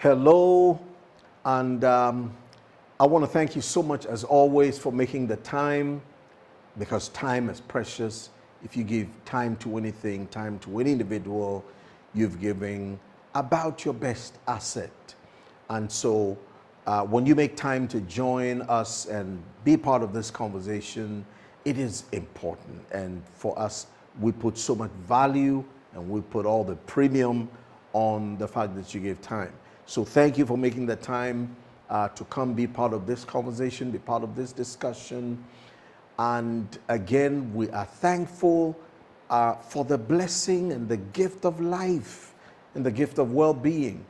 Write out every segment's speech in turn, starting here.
Hello, and I want to thank you so much, as always, for making the time, because time is precious. If you give time to anything, time to any individual, you've given about your best asset. And so when you make time to join us and be part of this conversation, it is important. And for us, we put so much value and we put all the premium on the fact that you give time. So thank you for making the time to come be part of this conversation, be part of this discussion. And again, we are thankful for the blessing and the gift of life and the gift of well-being,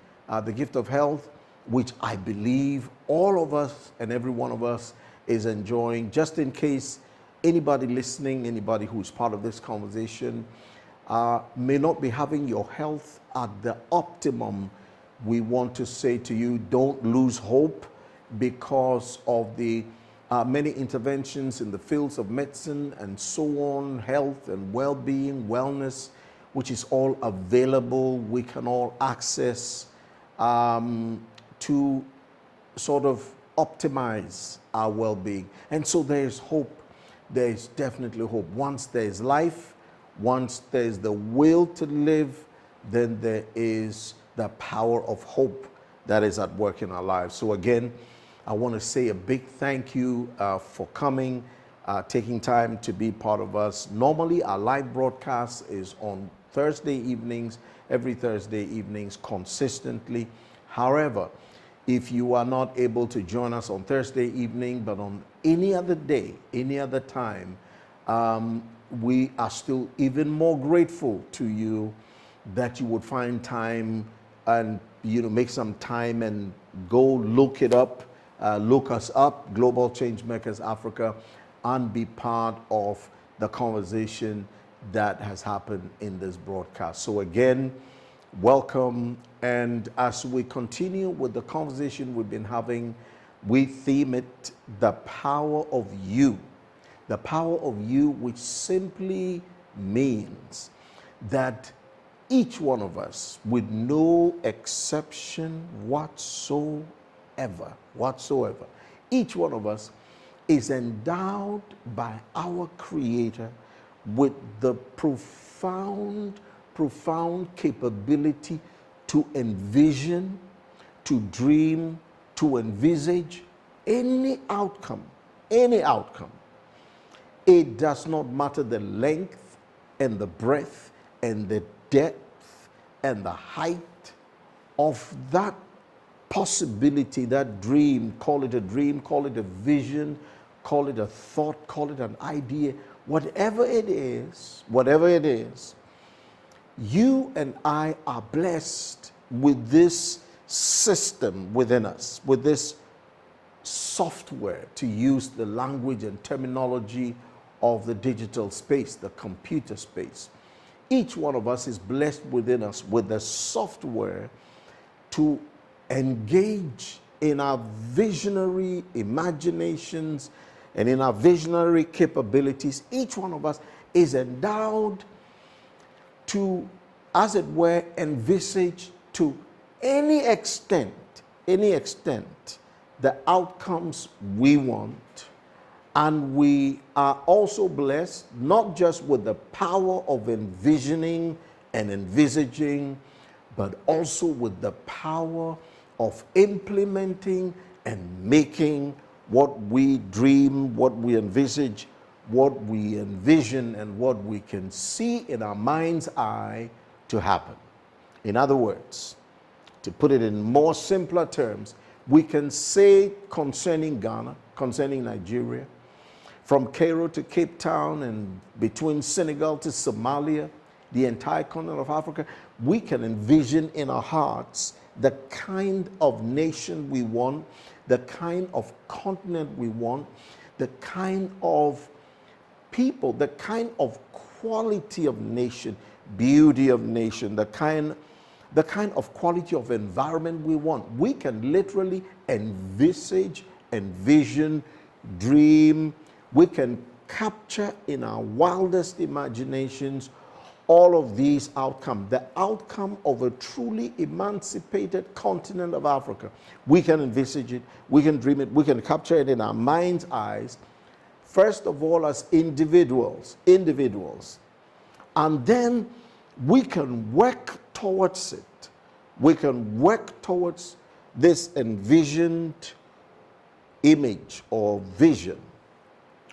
the gift of health, which I believe all of us and every one of us is enjoying. Just in case anybody listening, anybody who's part of this conversation may not be having your health at the optimum, we want to say to you, don't lose hope because of the many interventions in the fields of medicine and so on, health and well-being, wellness, which is all available. We can all access to sort of optimize our well-being. And so there's hope. There's definitely hope. Once there's life, once there's the will to live, then there is the power of hope that is at work in our lives. So again, I want to say a big thank you for coming, taking time to be part of us. Normally, our live broadcast is on Thursday evenings, every Thursday evenings consistently. However, if you are not able to join us on Thursday evening, but on any other day, any other time, we are still even more grateful to you that you would find time and make some time and go look it up, look us up, Global Changemakers Africa, and be part of the conversation that has happened in this broadcast. So again, welcome. And as we continue with the conversation we've been having, we theme it the power of you. The power of you, which simply means that each one of us, with no exception whatsoever, each one of us is endowed by our Creator with the profound capability to envision, to dream, to envisage any outcome. It does not matter the length and the breadth and the depth and the height of that possibility, that dream. Call it a dream, call it a vision, call it a thought, call it an idea, whatever it is, you and I are blessed with this system within us, with this software, to use the language and terminology of the digital space, the computer space. Each one of us is blessed within us with the software to engage in our visionary imaginations and in our visionary capabilities. Each one of us is endowed to, as it were, envisage to any extent, the outcomes we want. And we are also blessed not just with the power of envisioning and envisaging, but also with the power of implementing and making what we dream, what we envisage, what we envision, and what we can see in our mind's eye to happen. In other words, to put it in more simpler terms, we can say concerning Ghana, concerning Nigeria, from Cairo to Cape Town and between Senegal to Somalia, the entire continent of Africa, we can envision in our hearts the kind of nation we want, the kind of continent we want, the kind of people, the kind of quality of nation, beauty of nation, the kind of quality of environment we want. We can literally envisage, envision, dream. We can capture in our wildest imaginations all of these outcomes, the outcome of a truly emancipated continent of Africa, we can envisage it, we can dream it, we can capture it in our mind's eyes, first of all as individuals, and then we can work towards it. We can work towards this envisioned image or vision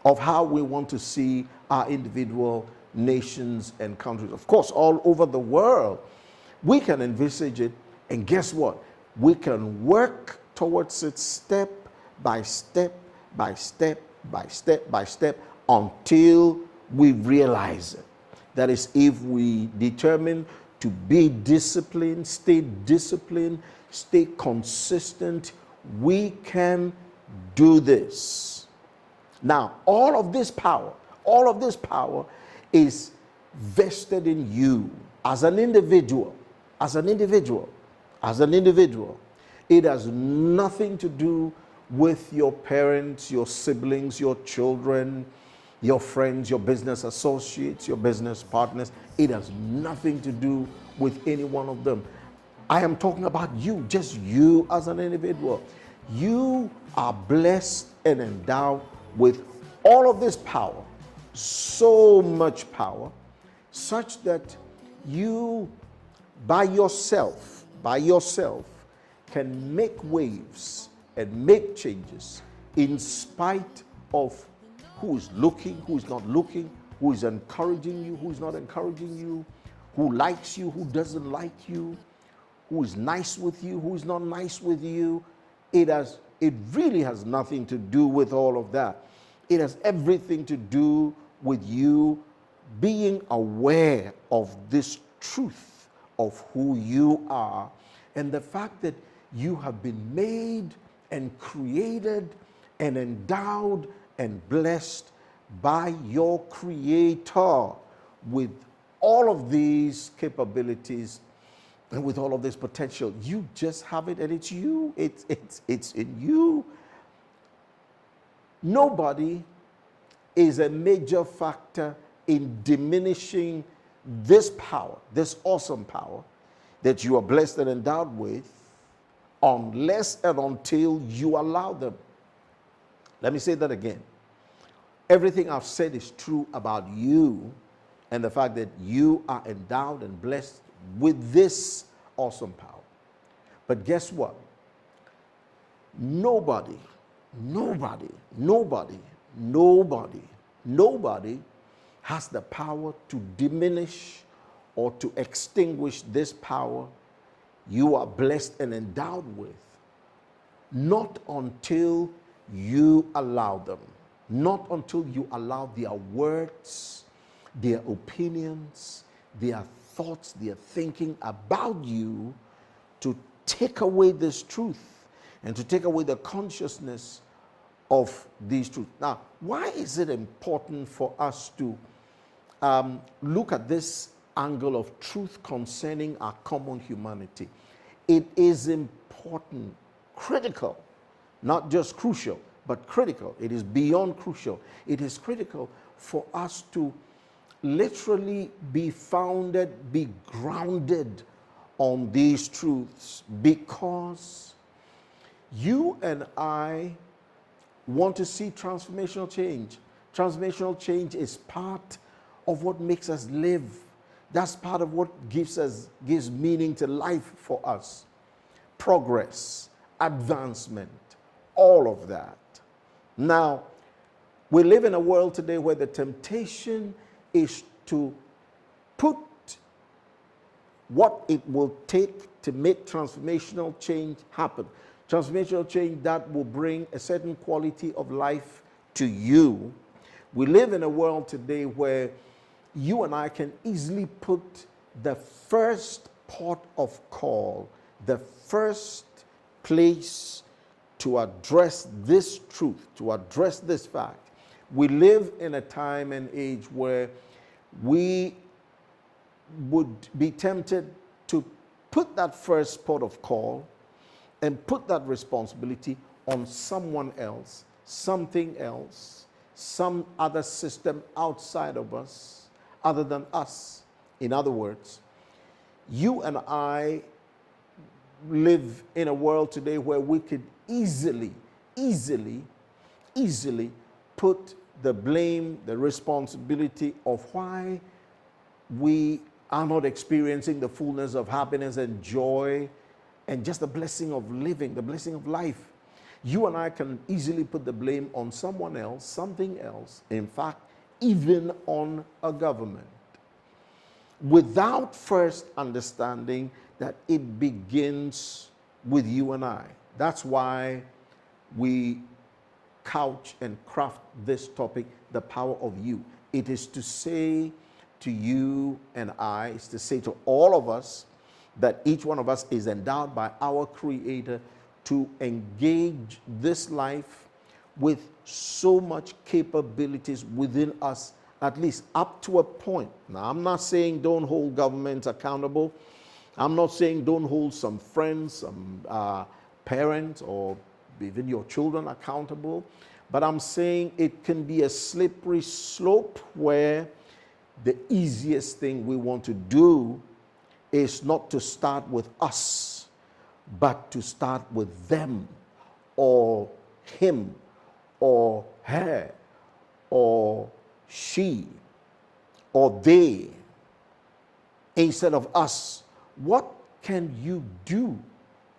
of how we want to see our individual nations and countries. Of course, all over the world, we can envisage it, and guess what? We can work towards it step by step by step by step by step until we realize it. That is, if we determine to be disciplined, stay consistent, we can do this. Now, all of this power is vested in you as an individual. It has nothing to do with your parents, your siblings, your children, your friends, your business associates, your business partners. It has nothing to do with any one of them. I am talking about you, just you as an individual. You are blessed and endowed with all of this power, so much power, such that you by yourself can make waves and make changes in spite of who is looking, who is not looking, who is encouraging you, who is not encouraging you, who likes you, who doesn't like you, who is nice with you, who is not nice with you. It really has nothing to do with all of that. It has everything to do with you being aware of this truth of who you are and the fact that you have been made and created and endowed and blessed by your Creator with all of these capabilities and with all of this potential. You just have it, and it's you. It's in you. Nobody is a major factor in diminishing this power, this awesome power that you are blessed and endowed with, unless and until you allow them. Let me say that again. Everything I've said is true about you and the fact that you are endowed and blessed with this awesome power. But guess what? Nobody has the power to diminish or to extinguish this power you are blessed and endowed with, not until you allow them, not until you allow their words, their opinions, their thoughts, their thinking about you to take away this truth and to take away the consciousness of these truths. Now, why is it important for us to look at this angle of truth concerning our common humanity? It is important, critical, not just crucial, but critical. It is beyond crucial. It is critical for us to literally be founded, be grounded on these truths, because you and I want to see transformational change. Transformational change is part of what makes us live. That's part of what gives meaning to life for us. Progress, advancement, all of that. Now, we live in a world today where the temptation is to put what it will take to make transformational change happen. Transformational change that will bring a certain quality of life to you. We live in a world today where you and I can easily put the first port of call, the first place to address this truth, to address this fact. We live in a time and age where we would be tempted to put that first port of call and put that responsibility on someone else, something else, some other system outside of us, other than us. In other words, you and I live in a world today where we could easily put the blame, the responsibility of why we are not experiencing the fullness of happiness and joy and just the blessing of living, the blessing of life. You and I can easily put the blame on someone else, something else, in fact, even on a government, without first understanding that it begins with you and I. That's why we couch and craft this topic, the power of you. It is to say to you and I, it's to say to all of us that each one of us is endowed by our Creator to engage this life with so much capabilities within us, at least up to a point. Now, I'm not saying don't hold governments accountable. I'm not saying don't hold some friends, some parents, or even your children accountable. But I'm saying it can be a slippery slope where the easiest thing we want to do is not to start with us, but to start with them, or him, or her, or she, or they, instead of us. What can you do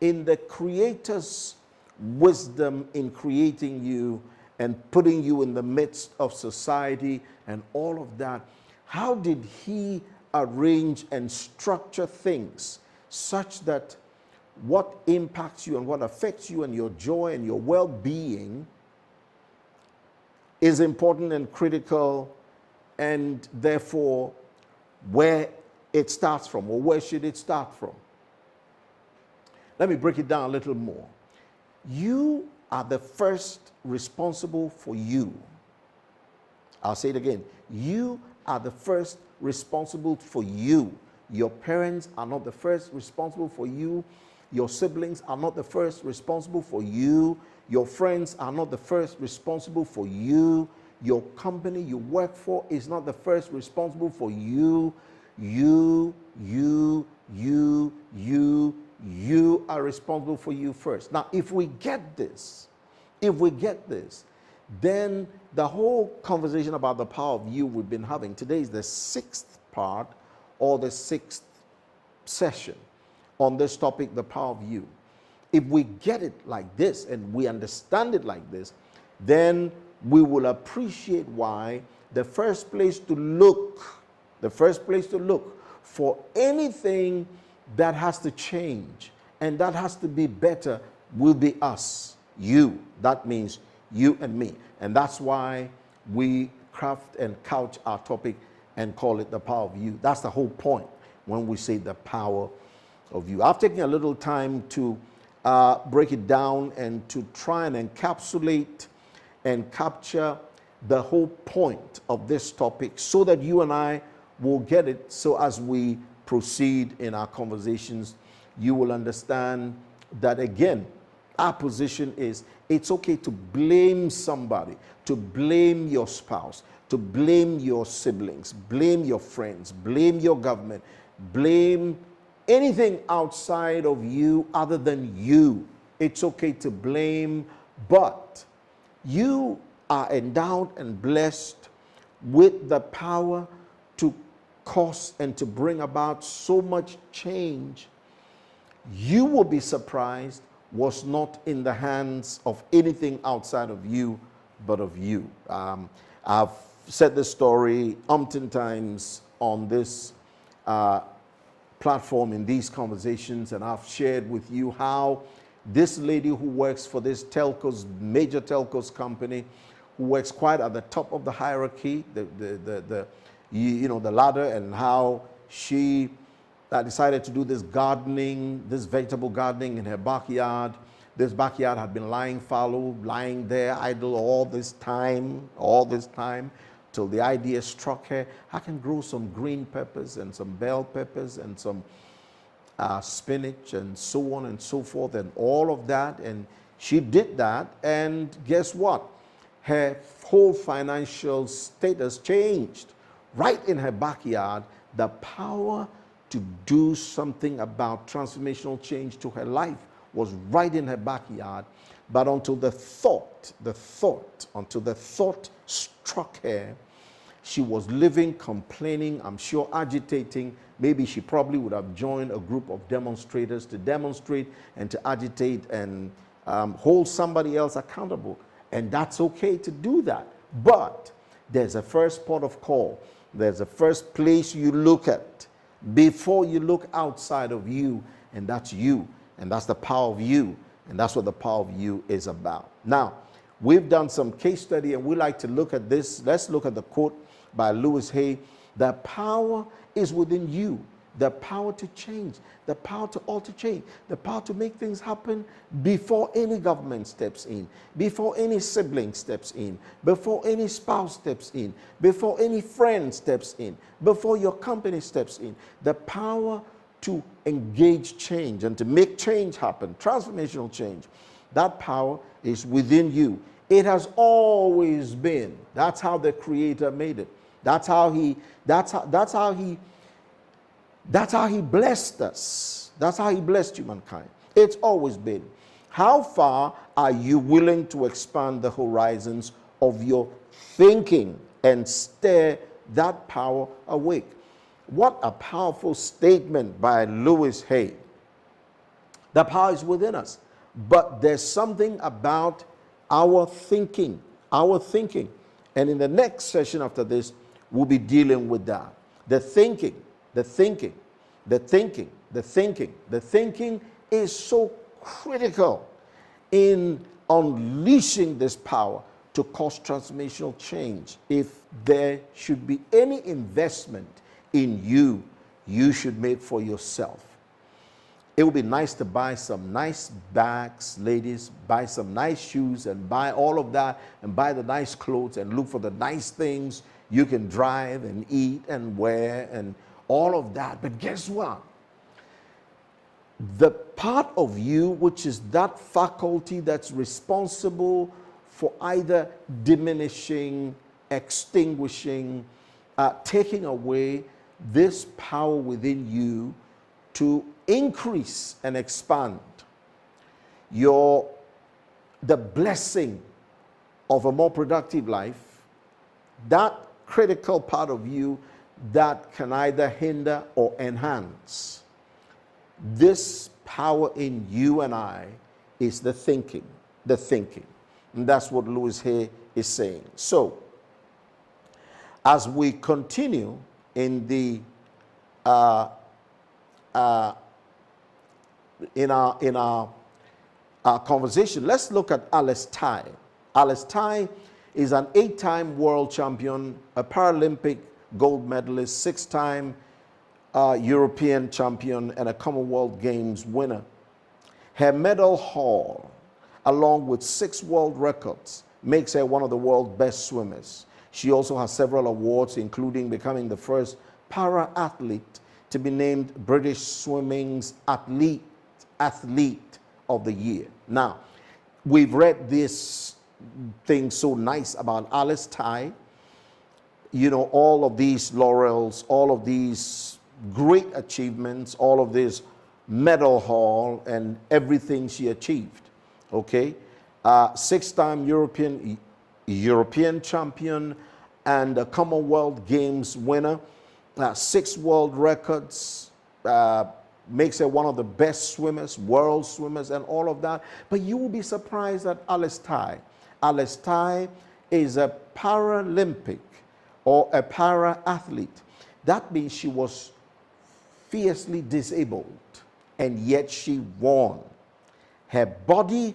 in the Creator's wisdom in creating you and putting you in the midst of society and all of that? How did He arrange and structure things such that what impacts you and what affects you and your joy and your well-being is important and critical, and therefore where it starts from, or where should it start from? Let me break it down a little more. You are the first responsible for you. I'll say it again. You are the first responsible for you. Your parents are not the first responsible for you. Your siblings are not the first responsible for you. Your friends are not the first responsible for you. Your company you work for is not the first responsible for you. You are responsible for you first. Now, if we get this, then the whole conversation about the power of you we've been having today is the sixth part, or the sixth session on this topic, the power of you. If we get it like this and we understand it like this, then we will appreciate why the first place to look for anything that has to change and that has to be better will be us, you. That means you and me. And that's why we craft and couch our topic and call it the power of you. That's the whole point when we say the power of you. I've taken a little time to break it down and to try and encapsulate and capture the whole point of this topic so that you and I will get it. So as we proceed in our conversations, you will understand that, again, our position is it's okay to blame somebody, to blame your spouse, to blame your siblings, blame your friends, blame your government, blame anything outside of you other than you. It's okay to blame, but you are endowed and blessed with the power to cause and to bring about so much change. You will be surprised was not in the hands of anything outside of you, but of you. I've said this story umpteen times on this platform in these conversations, and I've shared with you how this lady who works for this major telcos company, who works quite at the top of the hierarchy, the ladder, and how she decided to do this gardening, this vegetable gardening in her backyard. This backyard had been lying fallow, lying there idle all this time, till the idea struck her. I can grow some green peppers and some bell peppers and some spinach and so on and so forth and all of that. And she did that, and guess what? Her whole financial status changed right in her backyard the power to do something about transformational change to her life was right in her backyard. But until the thought struck her, she was living, complaining, I'm sure agitating. Maybe she probably would have joined a group of demonstrators to demonstrate and to agitate and hold somebody else accountable. And that's okay to do that. But there's a first port of call. There's a first place you look at before you look outside of you, and that's you. And that's the power of you. And that's what the power of you is about. Now, we've done some case study, and we like to look at this. Let's look at the quote by Louis Hay. The power is within you. The power to change, the power to alter change, the power to make things happen before any government steps in, before any sibling steps in, before any spouse steps in, before any friend steps in, before your company steps in. The power to engage change and to make change happen, transformational change. That power is within you. It has always been. That's how the Creator made it. That's how he blessed us. That's how he blessed humankind. It's always been. How far are you willing to expand the horizons of your thinking and stir that power awake? What a powerful statement by Louis Hay. The power is within us, but there's something about our thinking. And in the next session after this, we'll be dealing with that. The thinking is so critical in unleashing this power to cause transformational change. If there should be any investment in you, you should make for yourself. It would be nice to buy some nice bags, ladies, buy some nice shoes and buy all of that and buy the nice clothes and look for the nice things you can drive and eat and wear and all of that. But guess what? The part of you, which is that faculty that's responsible for either diminishing, extinguishing, taking away this power within you to increase and expand the blessing of a more productive life, that critical part of you that can either hinder or enhance. This power in you and I is the thinking. And that's what Louis Hay is saying. So, as we continue in the in our conversation, let's look at Alice Tai. Alice Tai is an 8-time world champion, a Paralympic gold medalist, 6-time European champion, and a Commonwealth Games winner. Her medal haul, along with 6 world records, makes her one of the world's best swimmers. She also has several awards, including becoming the first para-athlete to be named British Swimming's Athlete of the Year. Now, we've read this thing so nice about Alice Tai. You know, all of these laurels, all of these great achievements, all of this medal haul and everything she achieved. Okay, 6-time European champion and a Commonwealth Games winner, 6 world records, makes her one of the best swimmers, world swimmers, and all of that. But you will be surprised at Alice Tai. Alice Tai is a Paralympic or a para-athlete. That means she was fiercely disabled, and yet she won. Her body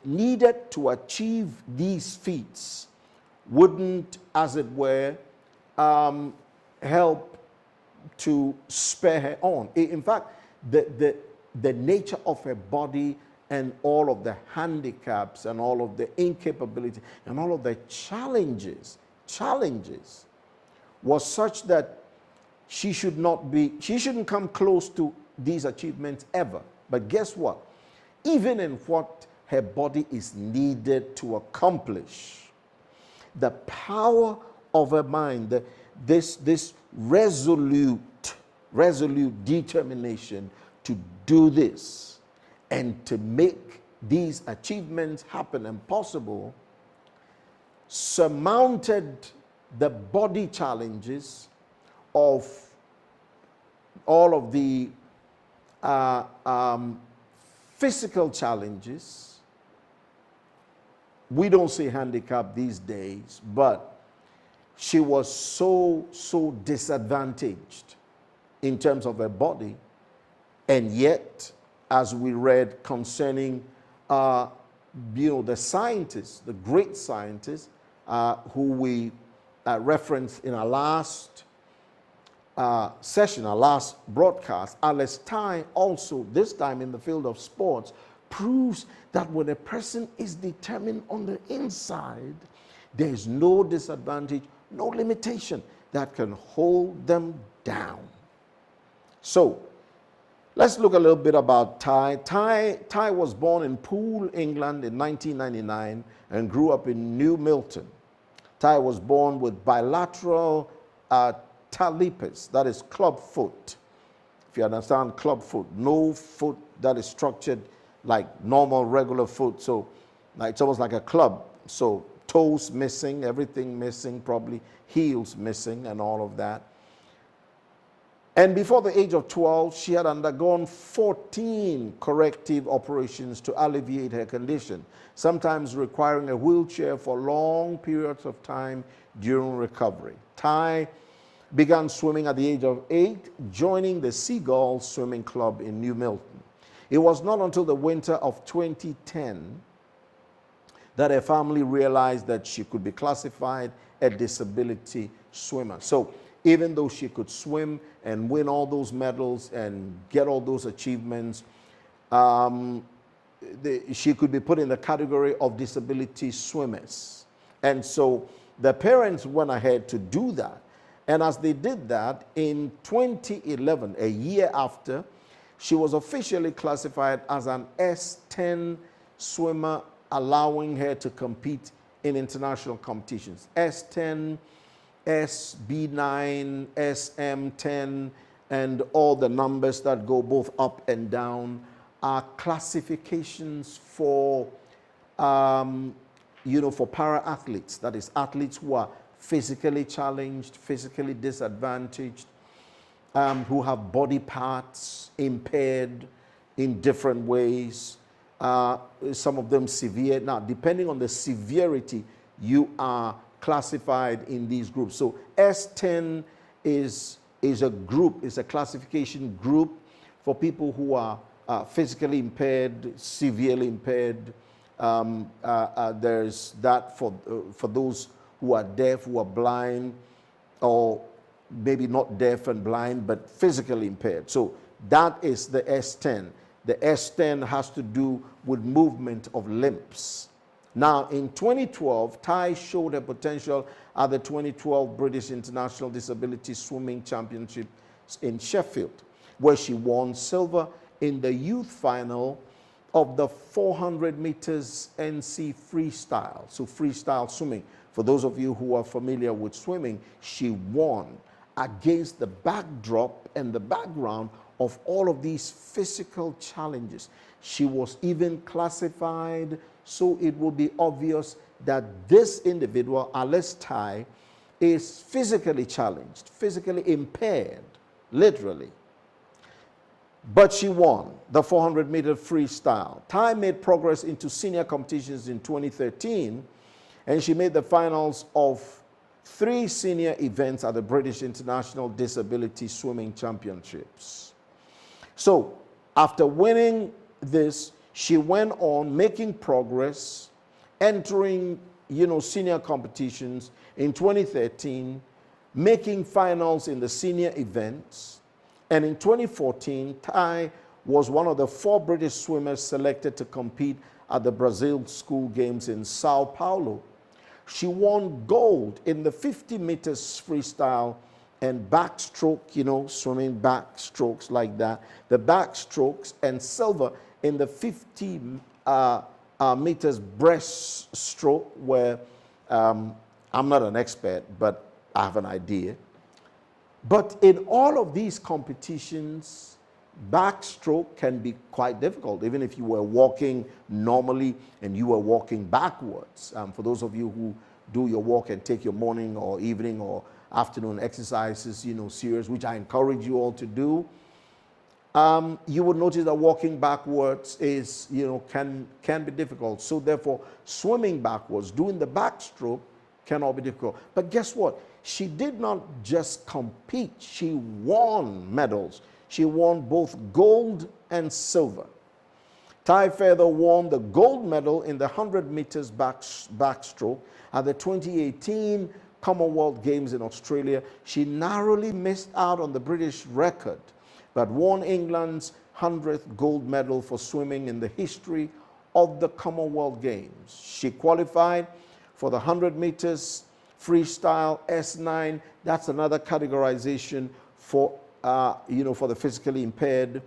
needed to achieve these feats wouldn't, as it were, help to spare her on. In fact, the nature of her body and all of the handicaps and all of the incapability and all of the challenges was such that she shouldn't come close to these achievements ever. But guess what? Even in what her body is needed to accomplish, the power of her mind, this resolute resolute determination to do this and to make these achievements happen and possible, surmounted the body challenges of all of the physical challenges. We don't say handicap these days, but she was so disadvantaged in terms of her body. And yet, as we read concerning the scientists, the great scientists who we referenced in our last session, our last broadcast, Alice Tai also, this time in the field of sports, proves that when a person is determined on the inside, there is no disadvantage, no limitation that can hold them down. So, let's look a little bit about Tai. Tai was born in Poole, England in 1999 and grew up in New Milton. Tai was born with bilateral talipes, that is club foot. If you understand club foot, no foot that is structured like normal regular foot. So it's almost like a club. So toes missing, everything missing, probably heels missing and all of that. And before the age of 12, she had undergone 14 corrective operations to alleviate her condition, sometimes requiring a wheelchair for long periods of time during recovery. Tai began swimming at the age of 8, joining the Seagull Swimming Club in New Milton. It was not until the winter of 2010 that her family realized that she could be classified a disability swimmer. So even though she could swim and win all those medals and get all those achievements, she could be put in the category of disability swimmers. And so the parents went ahead to do that. And as they did that, in 2011, a year after, she was officially classified as an S10 swimmer, allowing her to compete in international competitions. S10, SB9, SM10, and all the numbers that go both up and down are classifications for, for para-athletes. That is, athletes who are physically challenged, physically disadvantaged, who have body parts impaired in different ways. Some of them severe. Now, depending on the severity, you are classified in these groups. So S10 is a group, is a classification group for people who are physically impaired, severely impaired. There's that for those who are deaf, who are blind, or maybe not deaf and blind, but physically impaired. So that is the S10. The S10 has to do with movement of limbs. Now, in 2012, Tai showed her potential at the 2012 British International Disability Swimming Championships in Sheffield, where she won silver in the youth final of the 400 meters NC freestyle. So freestyle swimming. For those of you who are familiar with swimming, she won against the backdrop and the background of all of these physical challenges. She was even classified so it will be obvious that this individual, Alice Tai, is physically challenged, physically impaired, literally. But she won the 400-meter freestyle. Tai made progress into senior competitions in 2013, and she made the finals of 3 senior events at the British International Disability Swimming Championships. So, after winning this, she went on making progress, entering, senior competitions in 2013, making finals in the senior events. And in 2014, Tai was one of the 4 British swimmers selected to compete at the Brazil School Games in Sao Paulo. She won gold in the 50 meters freestyle and backstroke, swimming backstrokes like that, the backstrokes, and silver in the 50 meters breaststroke, where I'm not an expert, but I have an idea. But in all of these competitions, backstroke can be quite difficult, even if you were walking normally and you were walking backwards. For those of you who do your walk and take your morning or evening or afternoon exercises, serious, which I encourage you all to do, you would notice that walking backwards is, can be difficult. So therefore, swimming backwards, doing the backstroke can all be difficult. But guess what? She did not just compete, she won medals. She won both gold and silver. Tai further won the gold medal in the 100 meters backstroke at the 2018 Commonwealth Games in Australia. She narrowly missed out on the British record, but won England's 100th gold medal for swimming in the history of the Commonwealth Games. She qualified for the 100 meters freestyle S9. That's another categorization for for the physically impaired,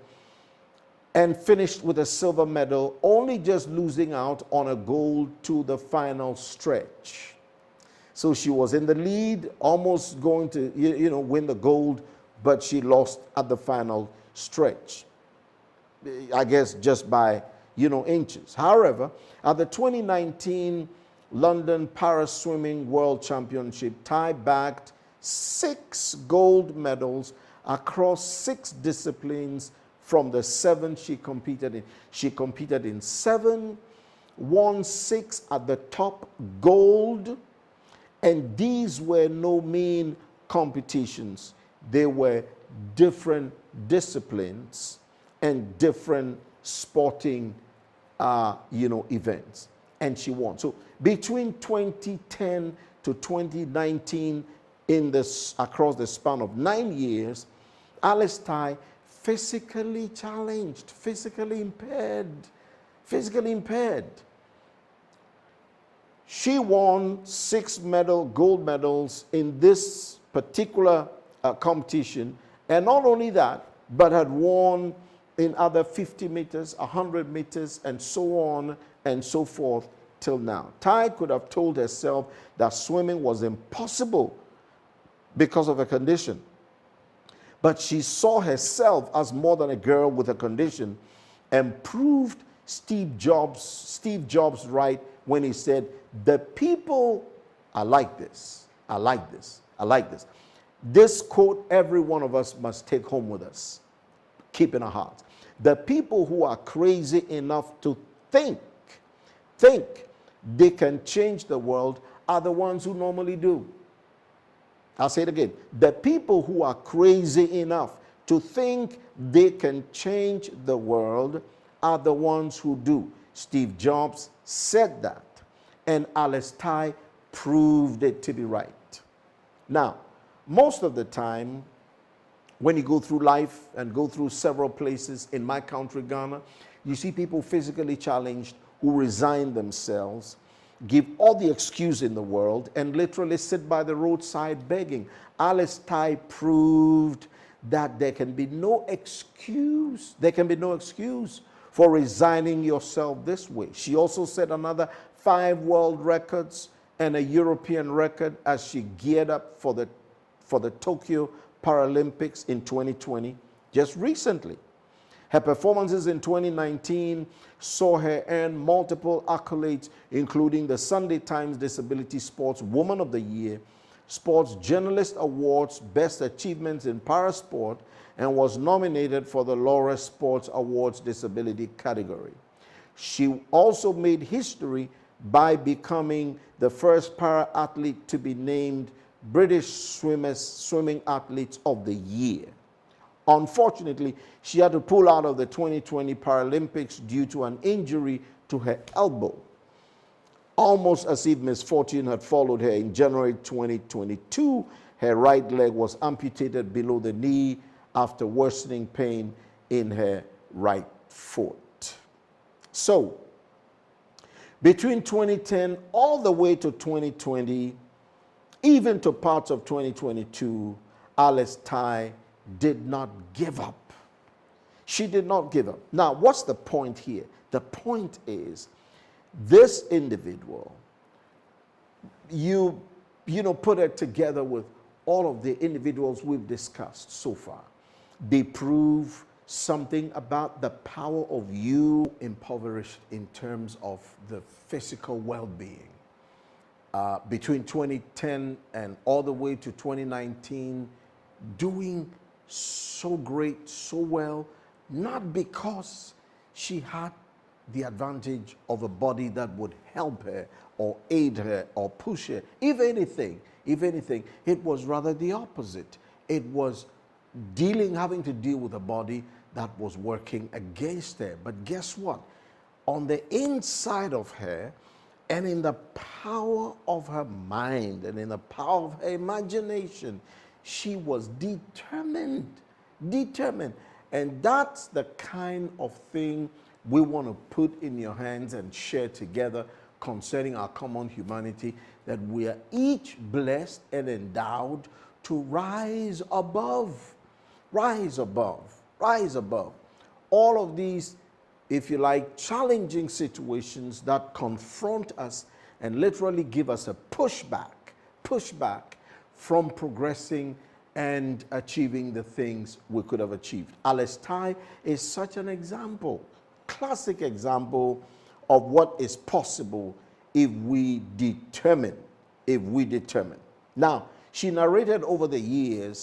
and finished with a silver medal, only just losing out on a gold to the final stretch. So she was in the lead, almost going to win the gold, but she lost at the final stretch, I guess just by inches. However, at the 2019 London Para-Swimming World Championship, Tai bagged 6 gold medals across 6 disciplines from the 7 she competed in. She competed in 7, won 6 at the top gold, and these were no mean competitions. They were different disciplines and different sporting events, and she won. So between 2010 to 2019, across the span of 9 years, Alice Tai, physically challenged, physically impaired. She won 6 gold medals in this particular competition, and not only that, but had won in other 50 meters, 100 meters, and so on and so forth till now. Tai could have told herself that swimming was impossible because of her condition. But she saw herself as more than a girl with a condition, and proved Steve Jobs right when he said, "The people are like this. I like this. I like this." This quote every one of us must take home with us, keep in our hearts. The people who are crazy enough to think they can change the world are the ones who normally do. I'll say it again. The people who are crazy enough to think they can change the world are the ones who do. Steve Jobs said that, and Alice Tai proved it to be right. Now, most of the time, when you go through life and go through several places in my country, Ghana, you see people physically challenged who resign themselves, give all the excuse in the world, and literally sit by the roadside begging. Alice Tai proved that there can be no excuse. There can be no excuse for resigning yourself this way. She also set another 5 world records and a European record as she geared up for the Tokyo Paralympics in 2020, just recently. Her performances in 2019 saw her earn multiple accolades, including the Sunday Times Disability Sports Woman of the Year, Sports Journalist Awards, Best Achievements in Parasport, and was nominated for the Laura Sports Awards Disability category. She also made history by becoming the first para-athlete to be named British Swimming Athletes of the Year. Unfortunately, she had to pull out of the 2020 Paralympics due to an injury to her elbow, almost as if misfortune had followed her. In January 2022, her right leg was amputated below the knee after worsening pain in her right foot. So, between 2010 all the way to 2020, even to parts of 2022, Alice Tai did not give up. She did not give up. Now, what's the point here? The point is, this individual, you put her together with all of the individuals we've discussed so far, they prove something about the power of you impoverished in terms of the physical well-being. Between 2010 and all the way to 2019, doing so great, so well, not because she had the advantage of a body that would help her or aid her or push her. If anything, it was rather the opposite. It was having to deal with a body that was working against her. But guess what? On the inside of her, and in the power of her mind and in the power of her imagination, she was determined. And that's the kind of thing we want to put in your hands and share together concerning our common humanity, that we are each blessed and endowed to rise above. All of these, if you like, challenging situations that confront us and literally give us a pushback from progressing and achieving the things we could have achieved. Alice Tai is such an example, classic example of what is possible if we determine. Now, she narrated over the years,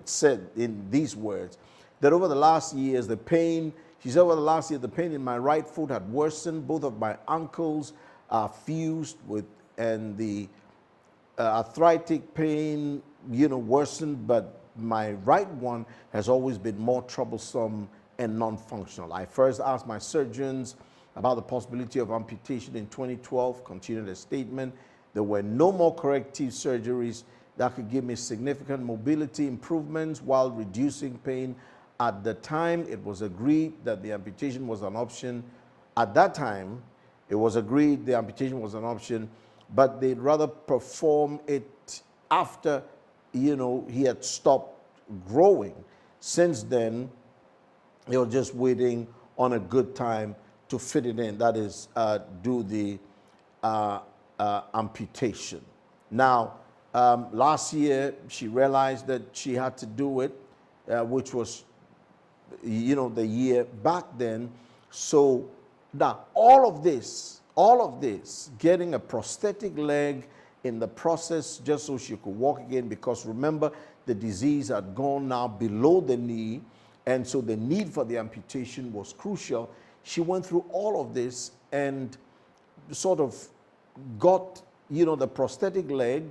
said in these words, that over the last years, the pain in my right foot had worsened. Both of my ankles are fused with, and the arthritic pain, worsened, but my right one has always been more troublesome and non-functional. I first asked my surgeons about the possibility of amputation in 2012, continued a statement. There were no more corrective surgeries that could give me significant mobility improvements while reducing pain. At the time, it was agreed that the amputation was an option. At that time, it was agreed the amputation was an option, but they'd rather perform it after, he had stopped growing. Since then, they were just waiting on a good time to fit it in, that is, do the amputation. Now, last year, she realized that she had to do it, which was, the year back then. So now all of this, getting a prosthetic leg in the process just so she could walk again, because remember, the disease had gone now below the knee, and so the need for the amputation was crucial. She went through all of this and sort of got, the prosthetic leg,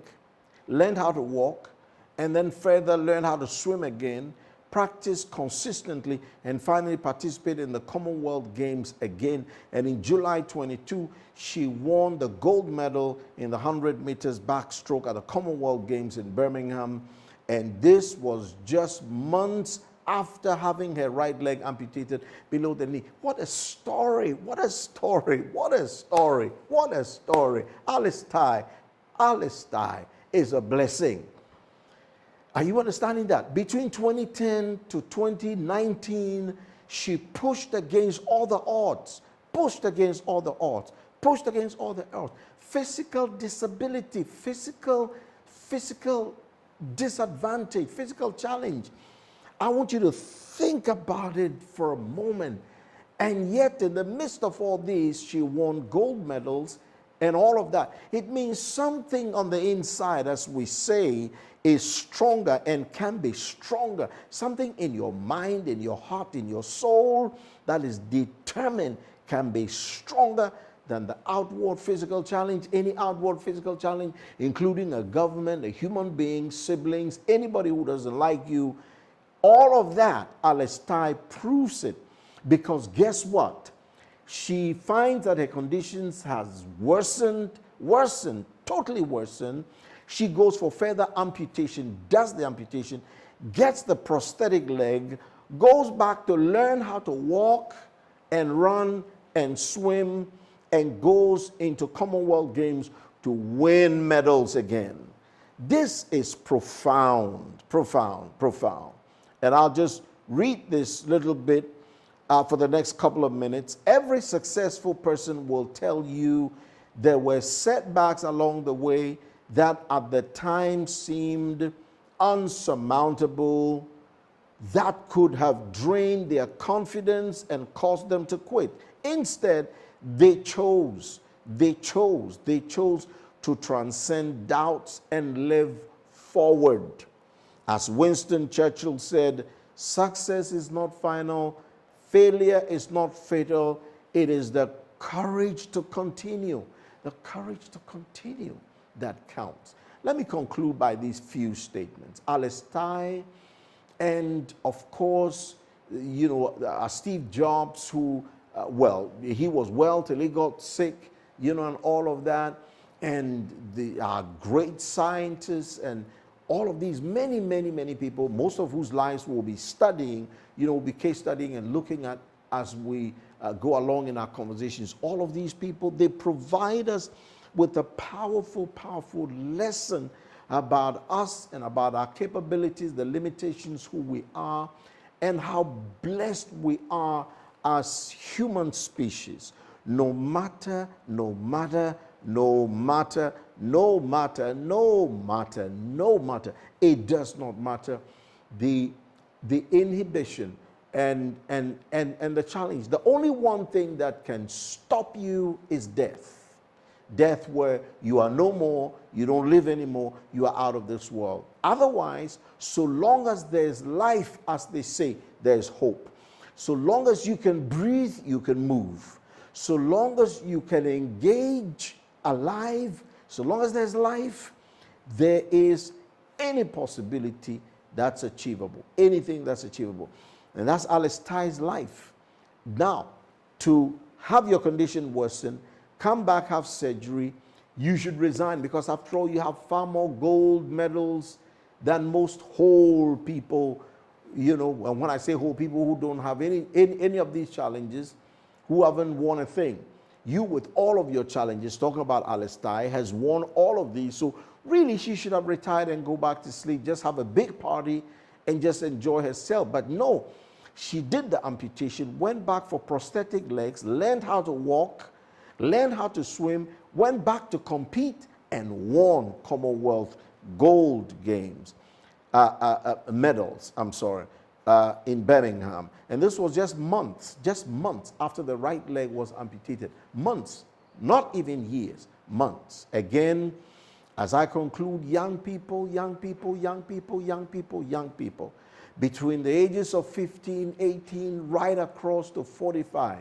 learned how to walk, and then further learned how to swim again, practiced consistently, and finally participated in the Commonwealth Games again. And in July 22, she won the gold medal in the 100 meters backstroke at the Commonwealth Games in Birmingham. And this was just months after having her right leg amputated below the knee. What a story! What a story! What a story! What a story! Alice Tai is a blessing. Are you understanding that? Between 2010 to 2019, she pushed against all the odds. Physical disability, physical disadvantage, physical challenge. I want you to think about it for a moment. And yet, in the midst of all this, she won gold medals and all of that. It means something on the inside, as we say, is stronger and can be stronger. Something in your mind, in your heart, in your soul that is determined can be stronger than the outward physical challenge, any outward physical challenge, including a government, a human being, siblings, anybody who doesn't like you. All of that, Alice Tai proves it, because guess what? She finds that her conditions has worsened, totally worsened. She goes for further amputation, does the amputation, gets the prosthetic leg, goes back to learn how to walk and run and swim, and goes into Commonwealth Games to win medals again. This is profound. And I'll just read this little bit for the next couple of minutes. Every successful person will tell you there were setbacks along the way that at the time seemed unsurmountable, that could have drained their confidence and caused them to quit. Instead, they chose to transcend doubts and live forward. As Winston Churchill said, success is not final, failure is not fatal, it is the courage to continue. The courage to continue that counts. Let me conclude by these few statements. Alice Ty, and of course, Steve Jobs, who, he was well till he got sick, and all of that, and the great scientists and all of these many people, most of whose lives we'll be studying, we'll be case studying and looking at as we go along in our conversations. All of these people, they provide us with a powerful lesson about us and about our capabilities, the limitations, who we are, and how blessed we are as human species. No matter, it does not matter the inhibition and the challenge. The only one thing that can stop you is death. Death, where you are no more, you don't live anymore, you are out of this world. Otherwise, so long as there's life, as they say, there's hope. So long as you can breathe, you can move. So long as you can engage alive, so long as there's life, there is any possibility that's achievable, anything that's achievable. And that's Alice Ty's life. Now, to have your condition worsen, come back, have surgery, you should resign, because after all, you have far more gold medals than most whole people, and when I say whole people who don't have any of these challenges, who haven't won a thing. You, with all of your challenges, talking about Alice Ty, has won all of these. So really, she should have retired and go back to sleep, just have a big party and just enjoy herself. But no, she did the amputation, went back for prosthetic legs, learned how to walk, learned how to swim, went back to compete, and won Commonwealth gold games, medals, in Birmingham. And this was just months after the right leg was amputated. Months, not even years, months. Again, as I conclude, young people, between the ages of 15, 18, right across to 45,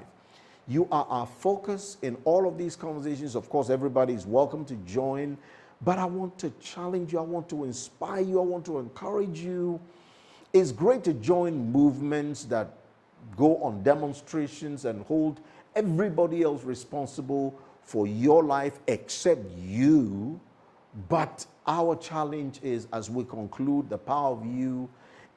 you are our focus in all of these conversations. Of course, everybody is welcome to join, but I want to challenge you. I want to inspire you. I want to encourage you. It's great to join movements that go on demonstrations and hold everybody else responsible for your life except you. But our challenge is, as we conclude, the power of you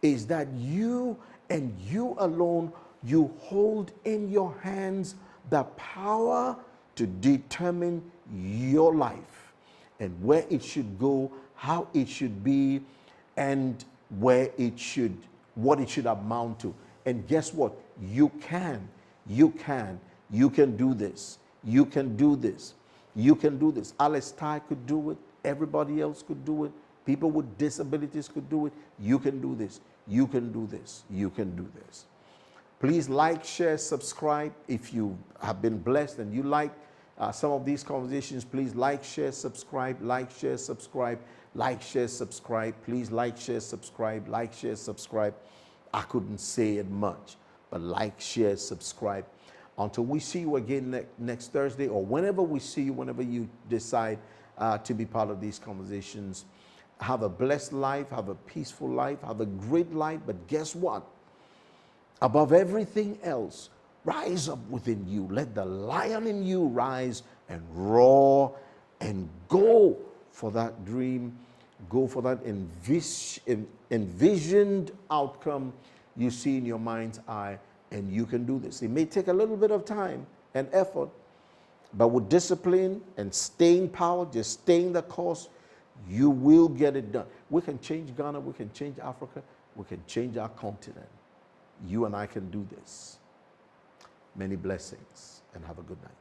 is that you and you alone, you hold in your hands the power to determine your life and where it should go, how it should be, and what it should amount to. And guess what? You can do this. You can do this. Alice Ty could do it. Everybody else could do it. People with disabilities could do it. You can do this. You can do this. You can do this. Please like, share, subscribe. If you have been blessed and you like some of these conversations, please like, share, subscribe, like, share, subscribe, like, share, subscribe. Please like, share, subscribe, like, share, subscribe. I couldn't say it much, but like, share, subscribe. Until we see you again next Thursday, or whenever we see you, whenever you decide to be part of these conversations, have a blessed life, have a peaceful life, have a great life. But guess what? Above everything else, rise up within you. Let the lion in you rise and roar and go for that dream, go for that envisioned outcome you see in your mind's eye, and you can do this. It may take a little bit of time and effort, but with discipline and staying power, just staying the course, you will get it done. We can change Ghana, we can change Africa, we can change our continent. You and I can do this. Many blessings, and have a good night.